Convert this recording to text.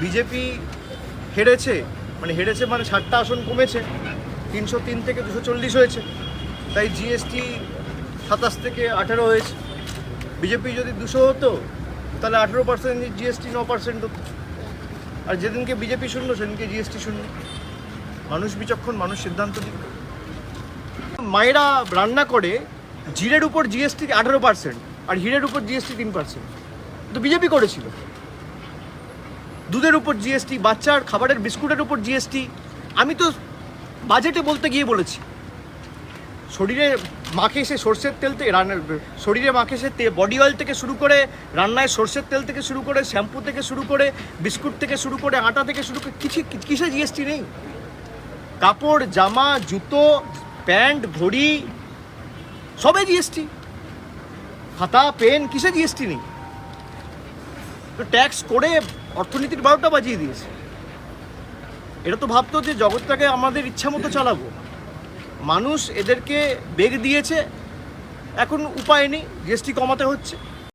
BJP হেরেছে মানে 60টা আসন কমেছে, 303 থেকে 240 হয়েছে, তাই জিএসটি 27 থেকে 18 হয়েছে। বিজেপি যদি 200 হতো তাহলে 18% জিএসটি 9% হতো। আর যেদিনকে বিজেপি শূন্য সেদিনকে জিএসটি শূন্য। মানুষ বিচক্ষণ, মানুষ সিদ্ধান্ত দিক। মায়েরা রান্না করে জিরের উপর জিএসটি 18% আর হিরের উপর জিএসটি 3%, তো বিজেপি করেছিল। দুধের উপর জিএসটি, বাচ্চার খাবারের বিস্কুটের উপর জিএসটি। আমি তো বাজেটে বলতে গিয়ে বলেছি, শরীরে মাখে সে সর্ষের তেল থেকে শরীরে মাখে সে বডি অয়েল থেকে শুরু করে, রান্নায় সর্ষের তেল থেকে শুরু করে, শ্যাম্পু থেকে শুরু করে, বিস্কুট থেকে শুরু করে, আটা থেকে শুরু করে, কিসে জিএসটি নেই? কাপড়, জামা, জুতো, প্যান্ট, ঘড়ি সবে জিএসটি। খাতা, পেন, কিসে জিএসটি নেই? তো ট্যাক্স করে অর্থনীতির 12টা বাজিয়ে দিয়েছে। এটা তো ভাবতো যে জগৎটাকে আমাদের ইচ্ছা মতো চালাবো। মানুষ এদেরকে বেগ দিয়েছে, এখন উপায় নেই, জিএসটি কমাতে হচ্ছে।